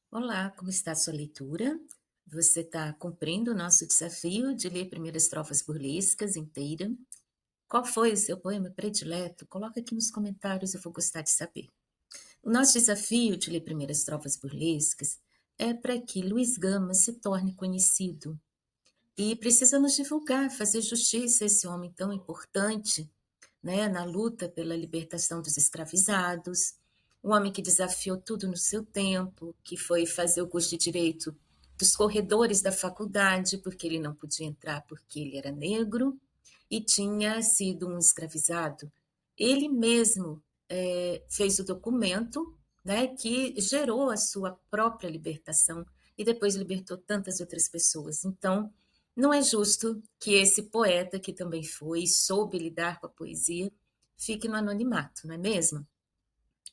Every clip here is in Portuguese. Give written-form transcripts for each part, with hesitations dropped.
Olá, como está a sua leitura? Você está cumprindo o nosso desafio de ler primeiras estrofas burlescas inteira? Qual foi o seu poema predileto? Coloca aqui nos comentários, eu vou gostar de saber. O nosso desafio de ler primeiras estrofas burlescas é para que Luiz Gama se torne conhecido. E precisamos divulgar, fazer justiça a esse homem tão importante, né, na luta pela libertação dos escravizados, um homem que desafiou tudo no seu tempo, que foi fazer o curso de direito dos corredores da faculdade, porque ele não podia entrar porque ele era negro e tinha sido um escravizado. Ele mesmo fez o documento, né, que gerou a sua própria libertação e depois libertou tantas outras pessoas. Então, não é justo que esse poeta, que também foi e soube lidar com a poesia, fique no anonimato, não é mesmo?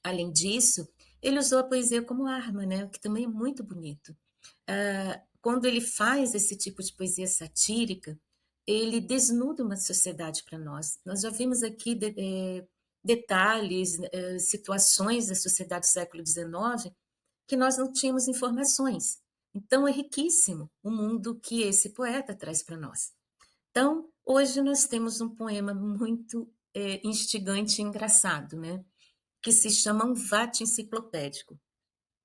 Além disso, ele usou a poesia como arma, né? O que também é muito bonito. Quando ele faz esse tipo de poesia satírica, ele desnuda uma sociedade para nós. Nós já vimos aqui detalhes, situações da sociedade do século XIX que nós não tínhamos informações. Então, é riquíssimo o mundo que esse poeta traz para nós. Então, hoje nós temos um poema muito instigante e engraçado, né? Que se chama Um Vate Enciclopédico.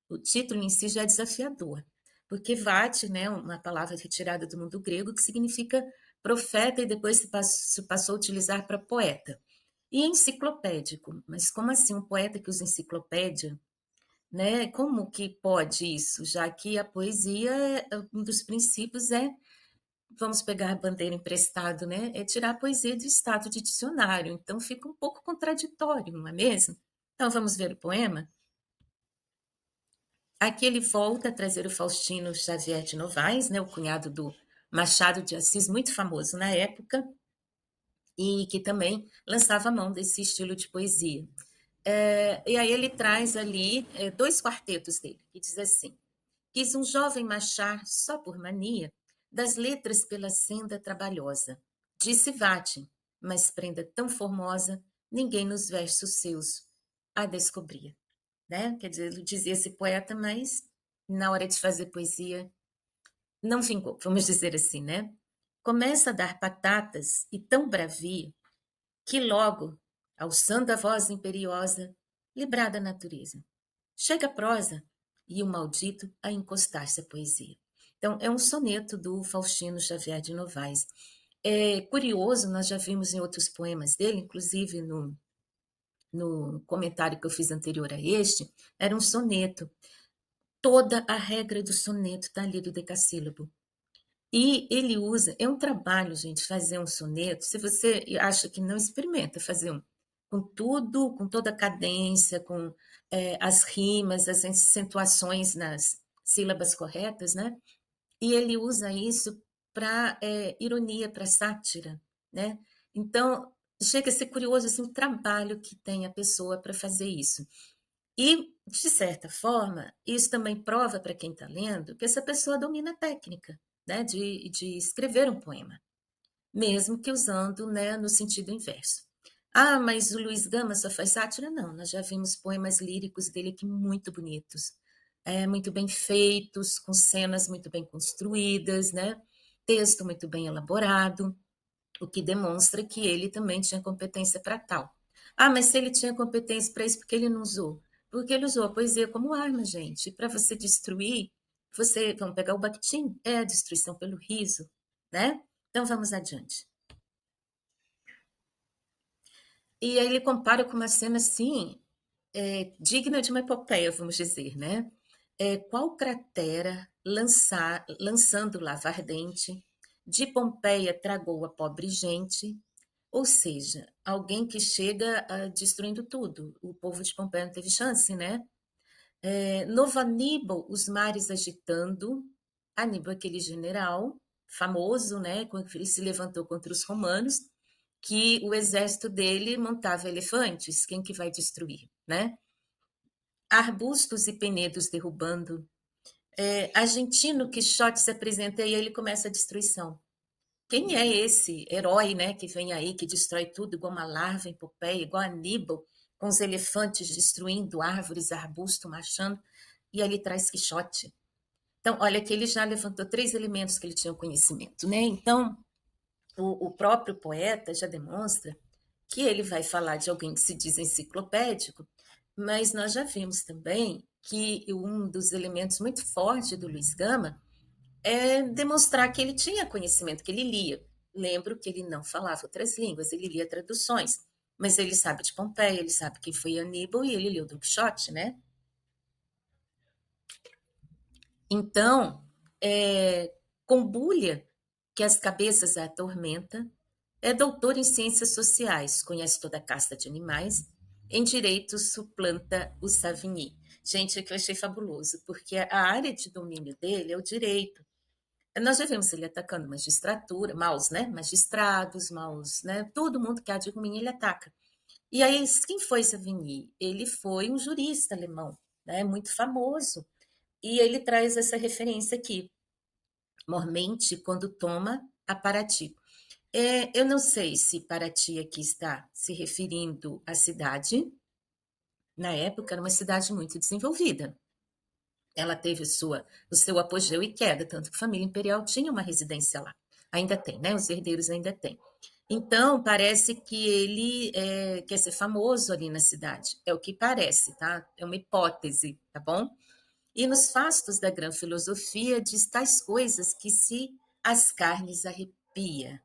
O título em si já é desafiador, porque vate, né, uma palavra retirada do mundo grego que significa profeta e depois se passou a utilizar para poeta. E enciclopédico, mas como assim um poeta que usa enciclopédia? Né? Como que pode isso? Já que a poesia, um dos princípios é, vamos pegar a bandeira emprestado, né? É tirar a poesia do estado de dicionário. Então fica um pouco contraditório, não é mesmo? Então vamos ver o poema? Aqui ele volta a trazer o Faustino Xavier de Novaes, né, o cunhado do Machado de Assis, muito famoso na época, e que também lançava a mão desse estilo de poesia. E aí ele traz ali dois quartetos dele, que diz assim: quis um jovem marchar só por mania das letras pela senda trabalhosa. Disse vate, mas prenda tão formosa, ninguém nos versos seus a descobria. Né? Quer dizer, ele dizia esse poeta, mas na hora de fazer poesia não vingou, vamos dizer assim, né? Começa a dar patatas e tão bravio que logo, alçando a voz imperiosa, librada a natureza, chega a prosa e o maldito a encostar-se à poesia. Então, é um soneto do Faustino Xavier de Novaes. É curioso, nós já vimos em outros poemas dele, inclusive no comentário que eu fiz anterior a este, era um soneto. Toda a regra do soneto está ali do decassílabo. E ele usa, é um trabalho, gente, fazer um soneto. Se você acha que não, experimenta fazer um. Com tudo, com toda a cadência, com as rimas, as acentuações nas sílabas corretas, né? E ele usa isso para ironia, para sátira, né? Então, chega a ser curioso assim, o trabalho que tem a pessoa para fazer isso. E, de certa forma, isso também prova para quem está lendo que essa pessoa domina a técnica, né, de escrever um poema, mesmo que usando, né, no sentido inverso. Ah, mas o Luiz Gama só faz sátira? Não, nós já vimos poemas líricos dele que muito bonitos, muito bem feitos, com cenas muito bem construídas, né, texto muito bem elaborado, o que demonstra que ele também tinha competência para tal. Ah, mas se ele tinha competência para isso, por que ele não usou? Porque ele usou a poesia como arma, gente. Para você destruir, você. Vamos pegar o Bakhtin? É a destruição pelo riso, né? Então vamos adiante. E aí ele compara com uma cena assim, digna de uma epopeia, vamos dizer, né? Qual cratera lançando lava ardente, de Pompeia tragou a pobre gente, ou seja, alguém que chega destruindo tudo. O povo de Pompeia não teve chance, né? Novo Aníbal, os mares agitando. Aníbal, aquele general famoso, né? Quando ele se levantou contra os romanos, que o exército dele montava elefantes. Quem que vai destruir, né? Arbustos e penedos derrubando. Argentino Quixote se apresenta e ele começa a destruição. Quem é esse herói, né, que vem aí, que destrói tudo, igual uma larva em Pompeia, igual Aníbal, com os elefantes destruindo árvores, arbustos, marchando? e ali traz Quixote. Então, olha que ele já levantou 3 elementos que ele tinha conhecimento, né? Então, o próprio poeta já demonstra que ele vai falar de alguém que se diz enciclopédico, mas nós já vimos também que um dos elementos muito fortes do Luiz Gama é demonstrar que ele tinha conhecimento, que ele lia. Lembro que ele não falava outras línguas, ele lia traduções, mas ele sabe de Pompeia, ele sabe quem foi Aníbal e ele leu Don Quixote, né? Então, Combulha, que as cabeças a atormenta, é doutor em ciências sociais, conhece toda a casta de animais, em direito suplanta o Savigny. Gente, é que eu achei fabuloso, porque a área de domínio dele é o direito. Nós já vimos ele atacando magistratura, maus, né? Magistrados, maus, né? Todo mundo que há de ruim ele ataca. E aí, quem foi Savigny? Ele foi um jurista alemão, né? Muito famoso. E ele traz essa referência aqui. Mormente, quando toma a Paraty. Eu não sei se Paraty aqui está se referindo à cidade. Na época, era uma cidade muito desenvolvida. Ela teve o seu apogeu e queda, tanto que a família imperial tinha uma residência lá. Ainda tem, né? Os herdeiros ainda têm. Então, parece que ele quer ser famoso ali na cidade. É o que parece, tá? É uma hipótese, tá bom? E nos fastos da grã filosofia diz tais coisas que se as carnes arrepia.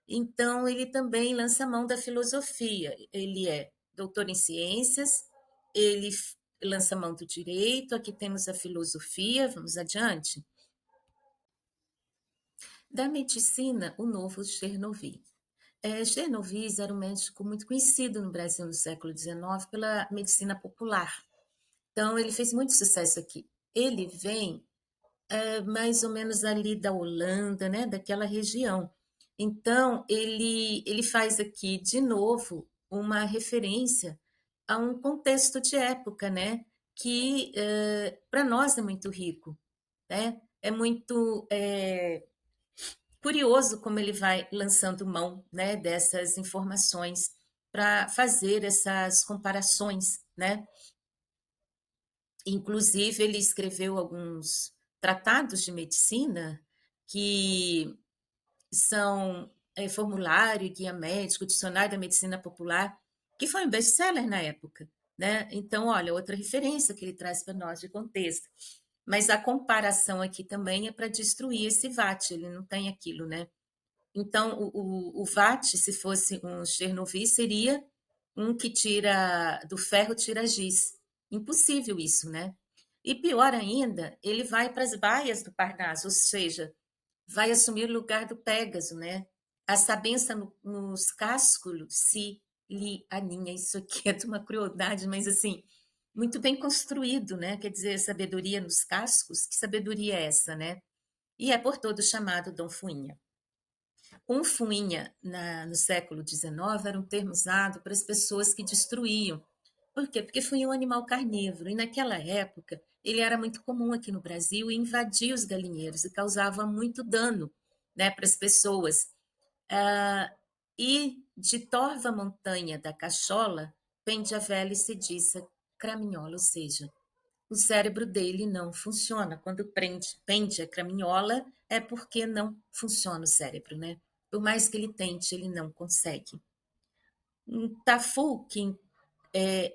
Então, ele também lança a mão da filosofia. Ele é doutor em ciências, ele lança a mão do direito, aqui temos a filosofia, vamos adiante. Da medicina, o novo Chernobyl. Chernobyl era um médico muito conhecido no Brasil no século XIX pela medicina popular. Então, ele fez muito sucesso aqui. Ele vem mais ou menos ali da Holanda, né, daquela região. Então, ele faz aqui, de novo, uma referência a um contexto de época, né, que para nós é muito rico, né? É muito curioso como ele vai lançando mão, né, dessas informações para fazer essas comparações, né? Inclusive, ele escreveu alguns tratados de medicina que são formulário, guia médico, dicionário da medicina popular, que foi um best-seller na época, né? Então, olha, outra referência que ele traz para nós de contexto. Mas a comparação aqui também é para destruir esse VAT, ele não tem aquilo, né? Então, o VAT, se fosse um Chernobyl, seria um que tira do ferro, tira giz. Impossível isso, né? E pior ainda, ele vai para as baias do Parnaso, ou seja, vai assumir o lugar do Pégaso, né? A sabença nos cásculos se lhe aninha. Isso aqui é de uma crueldade, mas assim, muito bem construído, né? Quer dizer, sabedoria nos cascos, que sabedoria é essa, né? E é por todo chamado Dom Fuinha. Um fuinha no século XIX era um termo usado para as pessoas que destruíam. Por quê? Porque fuinha é um animal carnívoro e naquela época ele era muito comum aqui no Brasil e invadia os galinheiros e causava muito dano, né, para as pessoas. E de torva montanha da cachola pende a velha e sediça craminhola, ou seja, o cérebro dele não funciona. Quando pende a craminhola, é porque não funciona o cérebro, né? Por mais que ele tente, ele não consegue. Um Tafu, que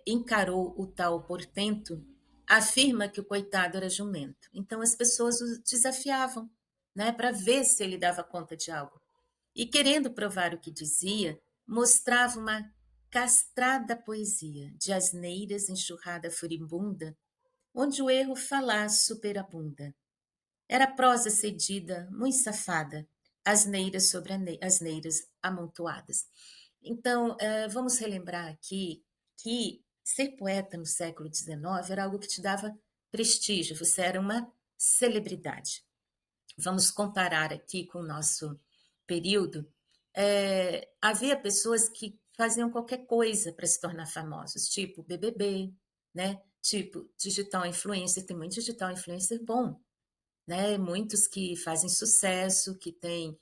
encarou o tal portento, afirma que o coitado era jumento. Então as pessoas o desafiavam, né, para ver se ele dava conta de algo. E querendo provar o que dizia, mostrava uma castrada poesia de asneiras enxurrada furibunda, onde o erro falaz superabunda. Era prosa cedida, muito safada, asneiras sobre asneiras amontoadas. Então, vamos relembrar aqui que ser poeta no século XIX era algo que te dava prestígio, você era uma celebridade. Vamos comparar aqui com o nosso período. Havia pessoas que faziam qualquer coisa para se tornar famosos, tipo BBB, né? Tipo digital influencer, tem muito digital influencer bom, né? Muitos que fazem sucesso, que têm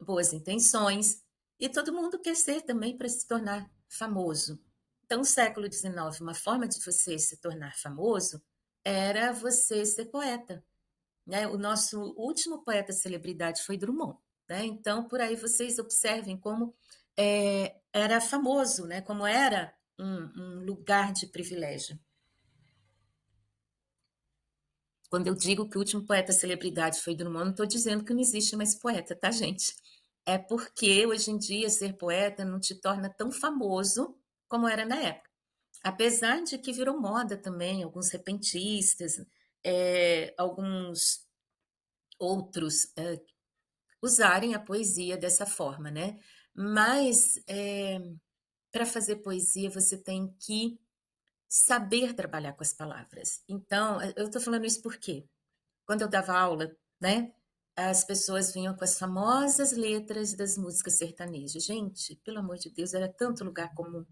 boas intenções, e todo mundo quer ser também para se tornar famoso. Então, o século XIX, uma forma de você se tornar famoso era você ser poeta, né? O nosso último poeta celebridade foi Drummond, né? Então, por aí vocês observem como era famoso, né? Como era um lugar de privilégio. Quando eu digo que o último poeta celebridade foi Drummond, não estou dizendo que não existe mais poeta, tá, gente? É porque hoje em dia ser poeta não te torna tão famoso como era na época. Apesar de que virou moda também, alguns repentistas, alguns outros usarem a poesia dessa forma, né? Mas para fazer poesia você tem que saber trabalhar com as palavras. Então, eu estou falando isso porque quando eu dava aula, né? As pessoas vinham com as famosas letras das músicas sertanejas. Gente, pelo amor de Deus, era tanto lugar comum,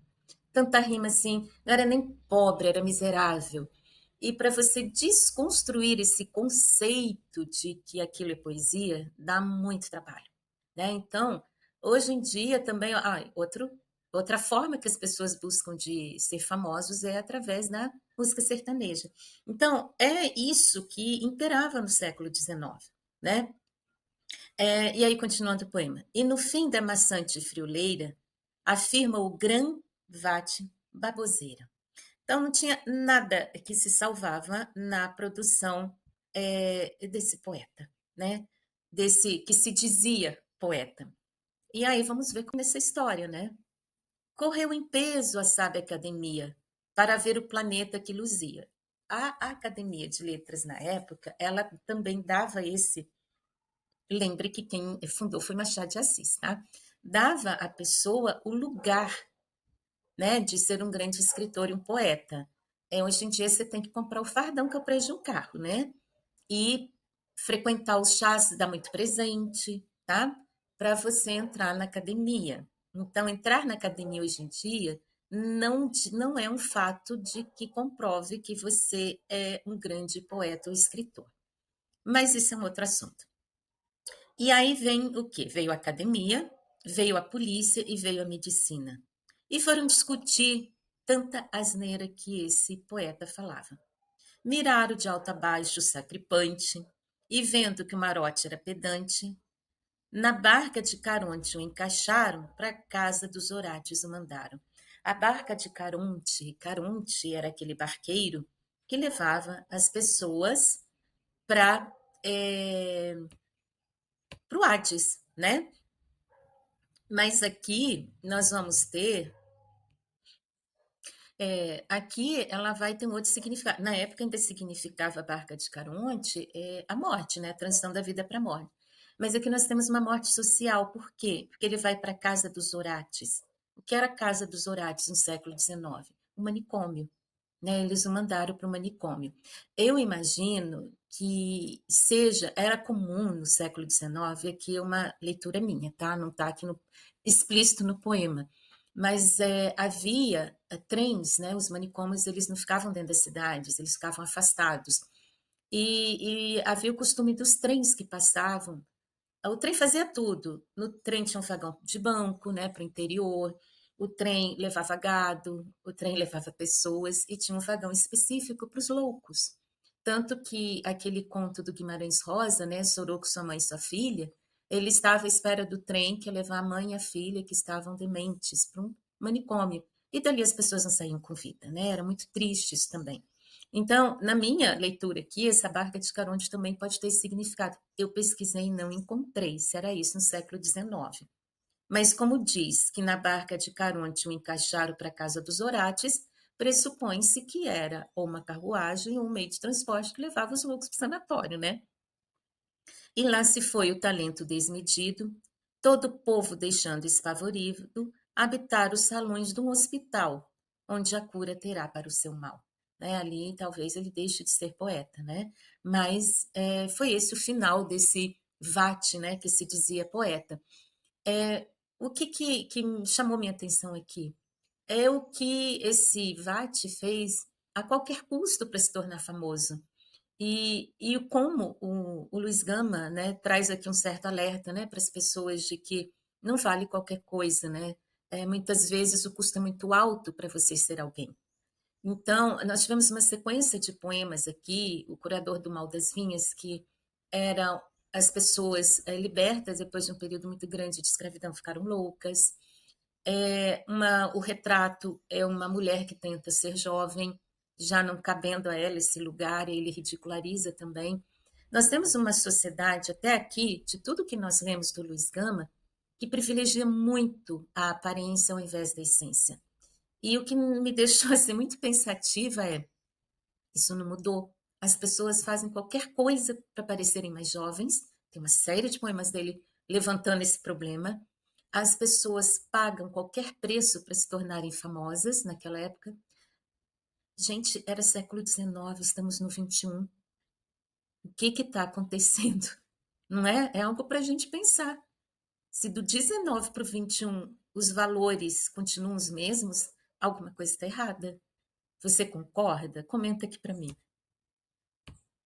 tanta rima assim, não era nem pobre, era miserável. E para você desconstruir esse conceito de que aquilo é poesia, dá muito trabalho, né? Então, hoje em dia também, outra forma que as pessoas buscam de ser famosos é através da música sertaneja. Então, é isso que imperava no século XIX, né? E aí, continuando o poema. E no fim da maçante frioleira, afirma o Gran-Vate baboseira. Então, não tinha nada que se salvava na produção desse poeta, né? Desse que se dizia poeta. E aí vamos ver como é essa história, né? Correu em peso a sábia academia para ver o planeta que luzia. A Academia de Letras na época, ela também dava esse. Lembre que quem fundou foi Machado de Assis, tá? Dava à pessoa o lugar, né, de ser um grande escritor e um poeta. Hoje em dia você tem que comprar o fardão que é o preço de um carro, né? E frequentar os chás, dar muito presente, tá? Para você entrar na academia. Então, entrar na academia hoje em dia não é um fato de que comprove que você é um grande poeta ou escritor. Mas isso é um outro assunto. E aí vem o quê? Veio a academia, veio a polícia e veio a medicina. E foram discutir tanta asneira que esse poeta falava. Miraram de alto a baixo o sacripante, e vendo que o marote era pedante, na barca de Caronte o encaixaram, para casa dos Horátios o mandaram. A barca de Caronte era aquele barqueiro que levava as pessoas para o Hades, né? Mas aqui nós vamos ter. Aqui ela vai ter um outro significado. Na época ainda significava a barca de Caronte a morte, né? A transição da vida para a morte. Mas aqui nós temos uma morte social. Por quê? Porque ele vai para a casa dos Horátios. O que era a casa dos Horátios no século XIX? Um manicômio, né? Eles o mandaram para o manicômio. Eu imagino que era comum no século XIX, aqui é uma leitura minha, tá? Não está aqui explícito no poema, mas havia trens, né? Os manicômios eles não ficavam dentro das cidades, eles ficavam afastados. E havia o costume dos trens que passavam. O trem fazia tudo. No trem tinha um vagão de banco, né, para o interior. O trem levava gado, o trem levava pessoas e tinha um vagão específico para os loucos. Tanto que aquele conto do Guimarães Rosa, né, Sorou com sua mãe e sua filha, ele estava à espera do trem que ia levar a mãe e a filha que estavam dementes para um manicômio. E dali as pessoas não saíam com vida, né? Era muito triste isso também. Então, na minha leitura aqui, essa barca de Caronte também pode ter significado. Eu pesquisei e não encontrei se era isso no século XIX. Mas como diz que na barca de Caronte o encaixaram para a casa dos Horátios, pressupõe-se que era ou uma carruagem ou um meio de transporte que levava os loucos para o sanatório, né? E lá se foi o talento desmedido, todo o povo deixando espavorido, habitar os salões de um hospital, onde a cura terá para o seu mal. Né? Ali talvez ele deixe de ser poeta, né? Mas foi esse o final desse Vate, né? Que se dizia poeta. O que chamou minha atenção aqui é o que esse Vate fez a qualquer custo para se tornar famoso. E como o Luiz Gama, né, traz aqui um certo alerta, né, para as pessoas de que não vale qualquer coisa, né? Muitas vezes o custo é muito alto para você ser alguém. Então, nós tivemos uma sequência de poemas aqui, O Curador do Mal das Vinhas, que eram as pessoas libertas depois de um período muito grande de escravidão ficaram loucas. O retrato é uma mulher que tenta ser jovem, já não cabendo a ela esse lugar, e ele ridiculariza também. Nós temos uma sociedade, até aqui, de tudo que nós lemos do Luiz Gama, que privilegia muito a aparência ao invés da essência. E o que me deixou assim, muito pensativa é: isso não mudou. As pessoas fazem qualquer coisa para parecerem mais jovens. Tem uma série de poemas dele levantando esse problema. As pessoas pagam qualquer preço para se tornarem famosas naquela época. Gente, era século XIX, estamos no XXI. O que está acontecendo? Não é? É algo para a gente pensar. Se do 19 para o 21 os valores continuam os mesmos, alguma coisa está errada. Você concorda? Comenta aqui para mim.